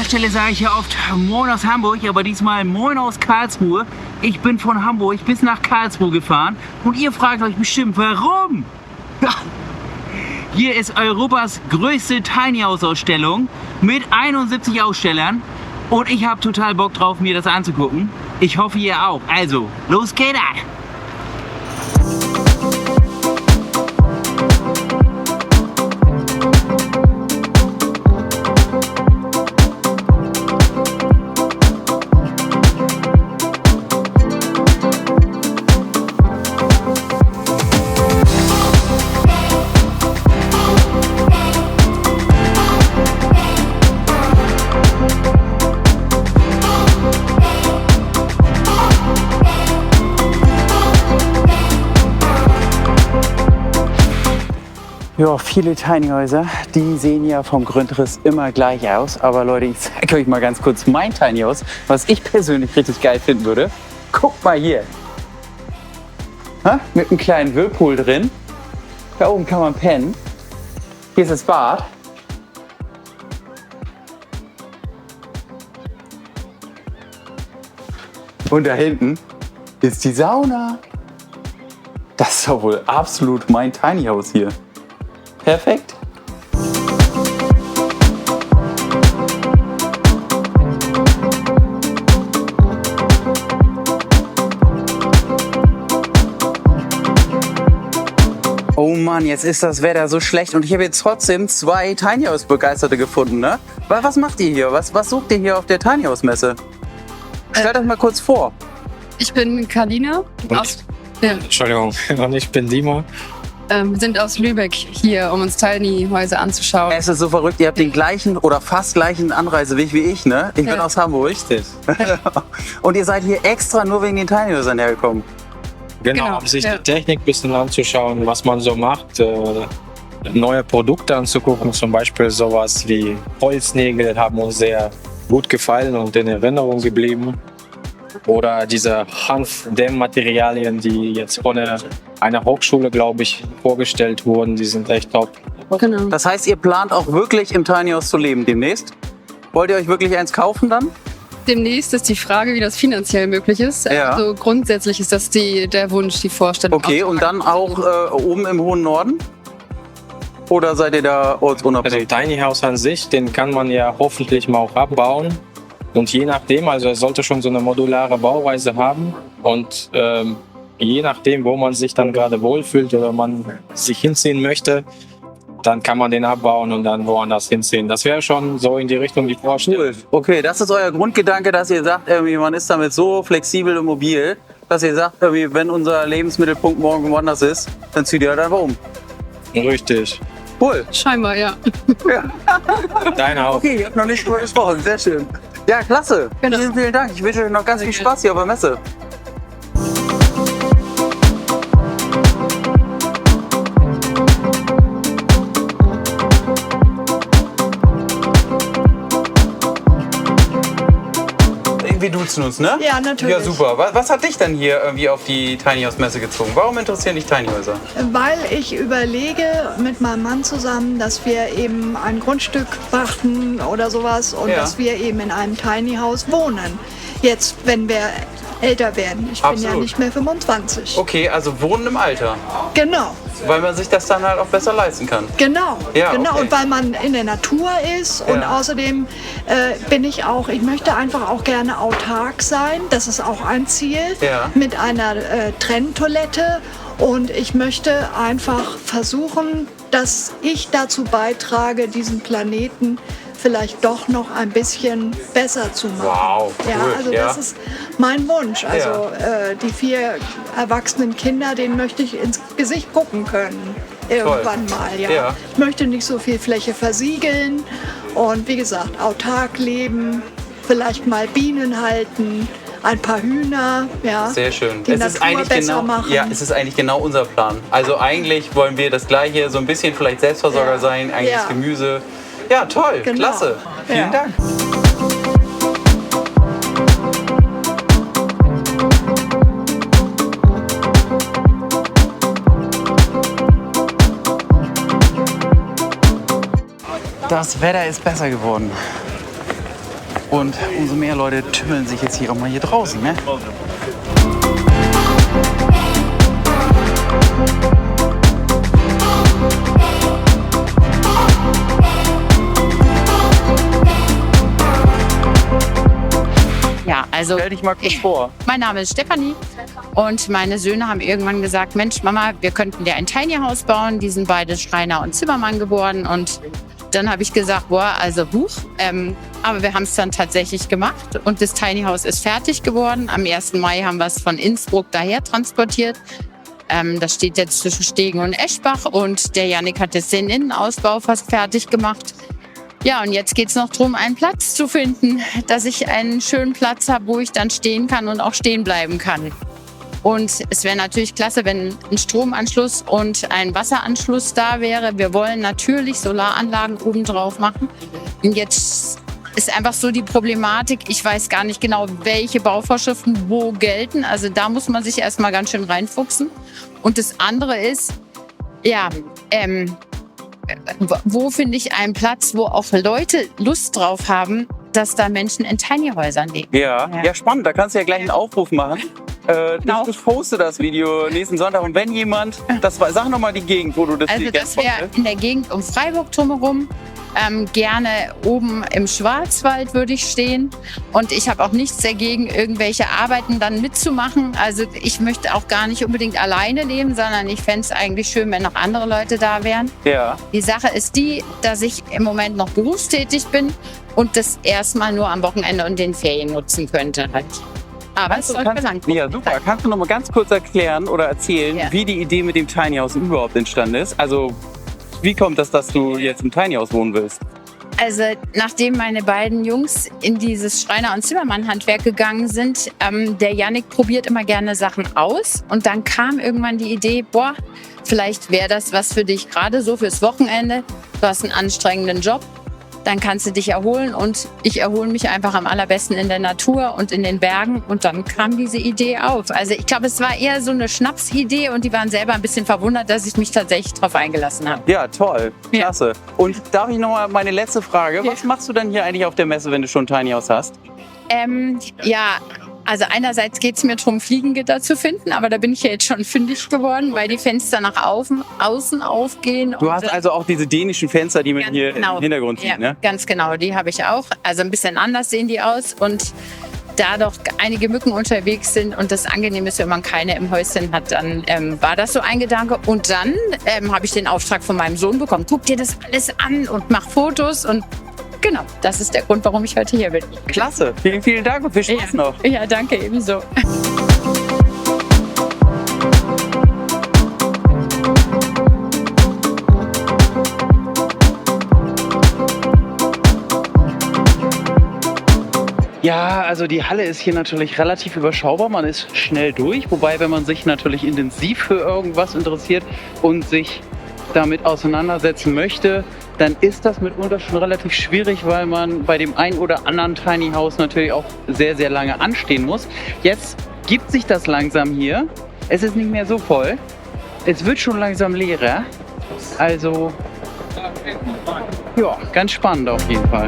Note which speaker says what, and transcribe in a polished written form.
Speaker 1: Stelle sage ich ja oft Moin aus Hamburg, aber diesmal Moin aus Karlsruhe. Ich bin von Hamburg bis nach Karlsruhe gefahren und ihr fragt euch bestimmt, warum? Hier ist Europas größte Tiny House Ausstellung mit 71 Ausstellern und ich habe total Bock drauf, mir das anzugucken. Ich hoffe, ihr auch. Also, los geht's! Ja, viele Tiny Häuser, die sehen ja vom Grundriss immer gleich aus. Aber Leute, ich zeige euch mal ganz kurz mein Tiny House, was ich persönlich richtig geil finden würde. Guckt mal hier. Ha? Mit einem kleinen Whirlpool drin. Da oben kann man pennen. Hier ist das Bad. Und da hinten ist die Sauna. Das ist doch wohl absolut mein Tiny House hier. Perfekt. Oh Mann, jetzt ist das Wetter so schlecht und ich habe jetzt trotzdem 2 Tiny House Begeisterte gefunden, ne? Was macht ihr hier? Was sucht ihr hier auf der Tiny House Messe? Stellt euch mal kurz vor.
Speaker 2: Ich bin Karina.
Speaker 3: Entschuldigung, und ich bin Dima.
Speaker 2: Wir sind aus Lübeck hier, um uns Tiny Häuser anzuschauen.
Speaker 1: Es ist so verrückt, ihr habt den gleichen oder fast gleichen Anreiseweg wie ich, ne? Ich bin aus Hamburg.
Speaker 3: Richtig.
Speaker 1: Und ihr seid hier extra nur wegen den Tiny Häusern hergekommen.
Speaker 3: Genau, um sich die Technik ein bisschen anzuschauen, was man so macht. Neue Produkte anzugucken, zum Beispiel sowas wie Holznägel haben uns sehr gut gefallen und in Erinnerung geblieben. Oder diese Hanfdämmmaterialien, die jetzt von einer Hochschule, glaube ich, vorgestellt wurden, die sind echt top.
Speaker 2: Genau.
Speaker 1: Das heißt, ihr plant auch wirklich im Tiny House zu leben demnächst? Wollt ihr euch wirklich eins kaufen dann?
Speaker 2: Demnächst ist die Frage, wie das finanziell möglich ist.
Speaker 1: Ja.
Speaker 2: Also grundsätzlich ist das der Wunsch, die Vorstellung.
Speaker 1: Okay, und dann auch oben im hohen Norden? Oder seid ihr da
Speaker 3: Also
Speaker 1: ortsunabhängig?
Speaker 3: ein Tiny House an sich, den kann man ja hoffentlich mal auch abbauen. Und je nachdem, also er sollte schon so eine modulare Bauweise haben. Und je nachdem, wo man sich dann gerade wohlfühlt oder man sich hinziehen möchte, dann kann man den abbauen und dann woanders hinziehen. Das wäre schon so in die Richtung die Vorstellung.
Speaker 1: Cool. Okay, das ist euer Grundgedanke, dass ihr sagt, irgendwie, man ist damit so flexibel und mobil, dass ihr sagt, irgendwie, wenn unser Lebensmittelpunkt morgen woanders ist, dann zieht ihr halt einfach um.
Speaker 3: Richtig.
Speaker 1: Cool.
Speaker 2: Scheinbar, ja.
Speaker 3: Deine auch.
Speaker 1: Okay, ihr habt noch nicht drüber gesprochen. Sehr schön. Ja, klasse.
Speaker 2: Genau.
Speaker 1: Vielen Dank. Ich wünsche euch noch ganz viel Spaß hier auf der Messe. Wir duzen uns, ne?
Speaker 4: Ja, natürlich.
Speaker 1: Ja, super. Was hat dich denn hier irgendwie auf die Tiny House Messe gezogen? Warum interessieren dich Tiny Häuser?
Speaker 4: Weil ich überlege mit meinem Mann zusammen, dass wir eben ein Grundstück pachten oder sowas und
Speaker 1: Ja.
Speaker 4: dass wir eben in einem Tiny House wohnen. Jetzt, wenn wir älter werden. Ich bin ja
Speaker 1: Absolut.
Speaker 4: nicht mehr 25.
Speaker 1: Okay, also wohnen im Alter.
Speaker 4: Genau,
Speaker 1: Weil man sich das dann halt auch besser leisten kann.
Speaker 4: genau,
Speaker 1: Ja,
Speaker 4: genau.
Speaker 1: okay.
Speaker 4: Und weil man in der Natur ist und
Speaker 1: Ja.
Speaker 4: außerdem ich möchte einfach auch gerne autark sein. Das ist auch ein Ziel.
Speaker 1: Ja.
Speaker 4: Mit einer Trenntoilette. Und ich möchte einfach versuchen, dass ich dazu beitrage, diesen Planeten vielleicht doch noch ein bisschen besser zu machen.
Speaker 1: Wow,
Speaker 4: Ja,
Speaker 1: cool,
Speaker 4: also
Speaker 1: ja.
Speaker 4: das ist mein Wunsch. Also die 4 erwachsenen Kinder, denen möchte ich ins Gesicht gucken können. Irgendwann mal, ja.
Speaker 1: Ja.
Speaker 4: Ich möchte nicht so viel Fläche versiegeln und wie gesagt, autark leben, vielleicht mal Bienen halten, ein paar Hühner, ja.
Speaker 1: Sehr schön.
Speaker 4: Die Natur besser machen.
Speaker 1: Ja, es ist eigentlich genau unser Plan. Also eigentlich wollen wir das Gleiche, so ein bisschen vielleicht Selbstversorger
Speaker 4: Ja.
Speaker 1: sein, eigentlich
Speaker 4: Ja.
Speaker 1: das Gemüse. Ja, toll,
Speaker 4: Genau.
Speaker 1: klasse. Vielen
Speaker 4: Ja.
Speaker 1: Dank. Das Wetter ist besser geworden. Und umso mehr Leute tümmeln sich jetzt hier auch mal hier draußen. Ne?
Speaker 5: Ja, also
Speaker 1: Stell dich mal kurz vor.
Speaker 5: mein Name ist Stefanie und meine Söhne haben irgendwann gesagt, Mensch Mama, wir könnten dir ein Tiny House bauen. Die sind beide Schreiner und Zimmermann geworden und dann habe ich gesagt, boah, also aber wir haben es dann tatsächlich gemacht und das Tiny House ist fertig geworden. Am 1. Mai haben wir es von Innsbruck daher transportiert. Das steht jetzt zwischen Stegen und Eschbach und der Jannik hat jetzt den Innenausbau fast fertig gemacht. Ja, und jetzt geht's noch darum, einen Platz zu finden, dass ich einen schönen Platz habe, wo ich dann stehen kann und auch stehen bleiben kann. Und es wäre natürlich klasse, wenn ein Stromanschluss und ein Wasseranschluss da wäre. Wir wollen natürlich Solaranlagen oben drauf machen. Und jetzt ist einfach so die Problematik, ich weiß gar nicht genau, welche Bauvorschriften wo gelten. Also da muss man sich erstmal ganz schön reinfuchsen. Und das andere ist, ja, wo finde ich einen Platz, wo auch Leute Lust drauf haben, dass da Menschen in Tiny Häusern leben.
Speaker 1: Ja, spannend. Da kannst du ja gleich einen Aufruf machen.
Speaker 5: Genau.
Speaker 1: Ich poste das Video nächsten Sonntag. Und wenn jemand, sag nochmal die Gegend, wo du das
Speaker 5: Also das wäre in der Gegend um Freiburg drumherum. Gerne oben im Schwarzwald würde ich stehen. Und ich habe auch nichts dagegen, irgendwelche Arbeiten dann mitzumachen. Also ich möchte auch gar nicht unbedingt alleine leben, sondern ich fände es eigentlich schön, wenn noch andere Leute da wären.
Speaker 1: Ja.
Speaker 5: Die Sache ist die, dass ich im Moment noch berufstätig bin und das erstmal nur am Wochenende und den Ferien nutzen könnte. Aber es sollte lang.
Speaker 1: Ja, super. Kannst du noch mal ganz kurz erklären oder erzählen, wie die Idee mit dem Tiny House überhaupt entstanden ist? Also, wie kommt das, dass du jetzt im Tiny House wohnen willst?
Speaker 5: Also, nachdem meine beiden Jungs in dieses Schreiner- und Zimmermann-Handwerk gegangen sind, der Jannik probiert immer gerne Sachen aus. Und dann kam irgendwann die Idee, boah, vielleicht wäre das was für dich, gerade so fürs Wochenende. Du hast einen anstrengenden Job. Dann kannst du dich erholen und ich erhole mich einfach am allerbesten in der Natur und in den Bergen und dann kam diese Idee auf. Also ich glaube, es war eher so eine Schnapsidee und die waren selber ein bisschen verwundert, dass ich mich tatsächlich darauf eingelassen habe.
Speaker 1: Ja, toll. Klasse. Und darf ich noch mal meine letzte Frage? Was machst du denn hier eigentlich auf der Messe, wenn du schon ein Tiny House hast?
Speaker 5: Also einerseits geht es mir darum, Fliegengitter zu finden, aber da bin ich ja jetzt schon fündig geworden, weil die Fenster nach außen aufgehen.
Speaker 1: Du hast also auch diese dänischen Fenster, die man hier im Hintergrund sieht, ne?
Speaker 5: Ganz genau, die habe ich auch. Also ein bisschen anders sehen die aus und da doch einige Mücken unterwegs sind und das angenehm ist, wenn man keine im Häuschen hat, dann war das so ein Gedanke. Und dann habe ich den Auftrag von meinem Sohn bekommen, guck dir das alles an und mach Fotos und genau, das ist der Grund, warum ich heute hier bin.
Speaker 1: Klasse, vielen, vielen Dank und viel Spaß noch.
Speaker 5: Ja, danke, ebenso.
Speaker 1: Ja, also die Halle ist hier natürlich relativ überschaubar. Man ist schnell durch. Wobei, wenn man sich natürlich intensiv für irgendwas interessiert und sich damit auseinandersetzen möchte, dann ist das mitunter schon relativ schwierig, weil man bei dem ein oder anderen Tiny House natürlich auch sehr, sehr lange anstehen muss. Jetzt gibt sich das langsam hier. Es ist nicht mehr so voll. Es wird schon langsam leerer. Also, ja, ganz spannend auf jeden Fall.